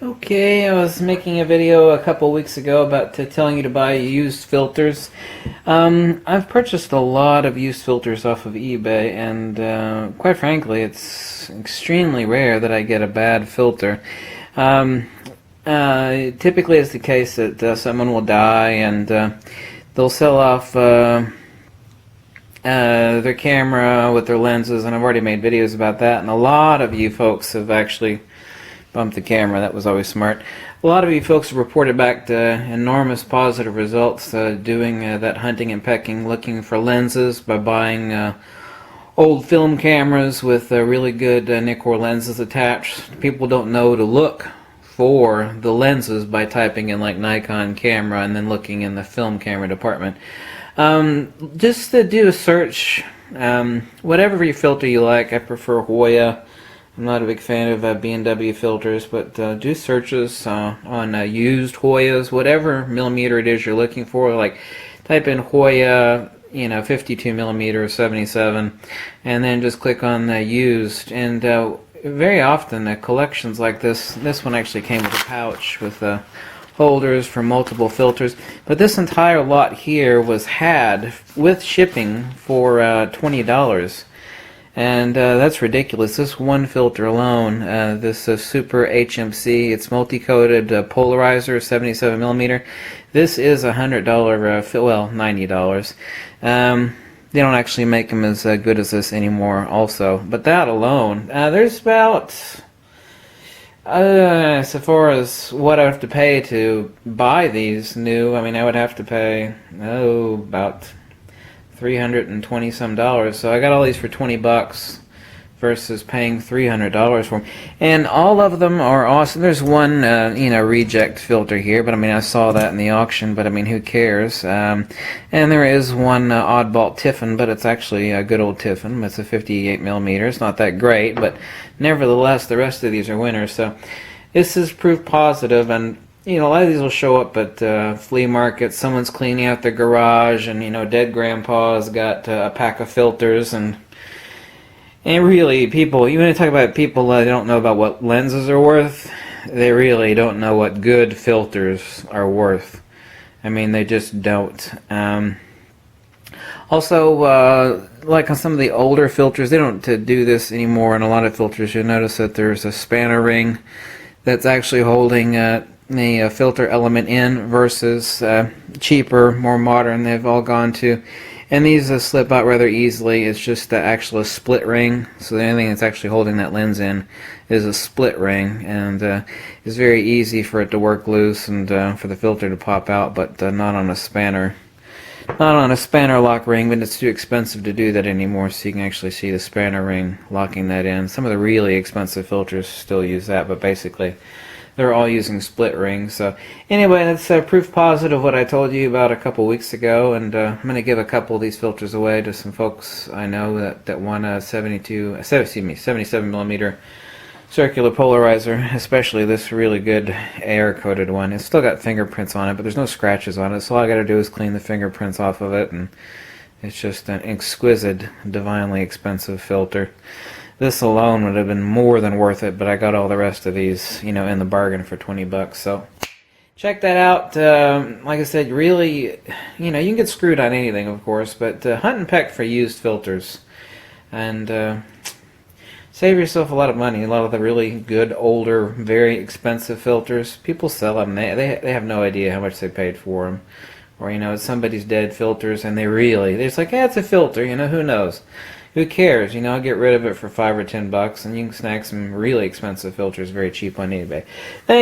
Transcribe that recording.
Okay, I was making a video a couple weeks ago about telling you to buy used filters. I've purchased a lot of used filters off of eBay, and quite frankly, it's extremely rare that I get a bad filter. Typically, it's the case that someone will die, and they'll sell off their camera with their lenses, and I've already made videos about that, and a lot of you folks have actually bumped the camera. That was always smart. A lot of you folks have reported back to enormous positive results doing that hunting and pecking, looking for lenses by buying old film cameras with really good Nikkor lenses attached. People don't know to look for the lenses by typing in like Nikon camera and then looking in the film camera department. Just to do a search, whatever your filter you like. I prefer Hoya. I'm not a big fan of B&W filters, but do searches on used Hoyas, whatever millimeter it is you're looking for. Like type in Hoya, 52 millimeter, 77, and then just click on used. And very often collections like this one actually came with a pouch with holders for multiple filters. But this entire lot here was had with shipping for $20. And that's ridiculous. This one filter alone, this Super HMC, it's multi-coated polarizer, 77 millimeter. This is $100, well, $90. They don't actually make them as good as this anymore also. But that alone, there's about, so far as what I have to pay to buy these new, I would have to pay, about $320 some. So I got all these for $20 versus paying $300 for them, and all of them are awesome. There's one reject filter here, but I saw that in the auction, but who cares? And there is one oddball Tiffin, but it's actually a good old Tiffin. It's a 58 millimeter. It's not that great, but nevertheless the rest of these are winners. So this is proof positive. And a lot of these will show up at flea markets. Someone's cleaning out their garage, and dead grandpa's got a pack of filters, and really, people, even when you talk about people that don't know about what lenses are worth, they really don't know what good filters are worth. They just don't. Also, like on some of the older filters, they don't do this anymore. In a lot of filters, you'll notice that there's a spanner ring that's actually holding the filter element in versus cheaper, more modern, they've all gone to. And these slip out rather easily. It's just the actual split ring. So the only thing that's actually holding that lens in is a split ring. And it's very easy for it to work loose and for the filter to pop out, but not on a spanner. Not on a spanner lock ring, but it's too expensive to do that anymore, so you can actually see the spanner ring locking that in. Some of the really expensive filters still use that, but basically they're all using split rings. So anyway, that's proof positive what I told you about a couple weeks ago, and I'm going to give a couple of these filters away to some folks I know that want a 77 millimeter circular polarizer, especially this really good air-coated one. It's still got fingerprints on it, but there's no scratches on it, so all I got to do is clean the fingerprints off of it, and it's just an exquisite, divinely expensive filter. This alone would have been more than worth it, but I got all the rest of these, in the bargain for $20. So check that out. Like I said, really, you can get screwed on anything, of course, but hunt and peck for used filters, and save yourself a lot of money. A lot of the really good, older, very expensive filters, people sell them. They have no idea how much they paid for them. Or, it's somebody's dead filters, and they're just like, it's a filter, who knows? Who cares? I'll get rid of it for $5 or $10, and you can snag some really expensive filters very cheap on eBay. Thanks.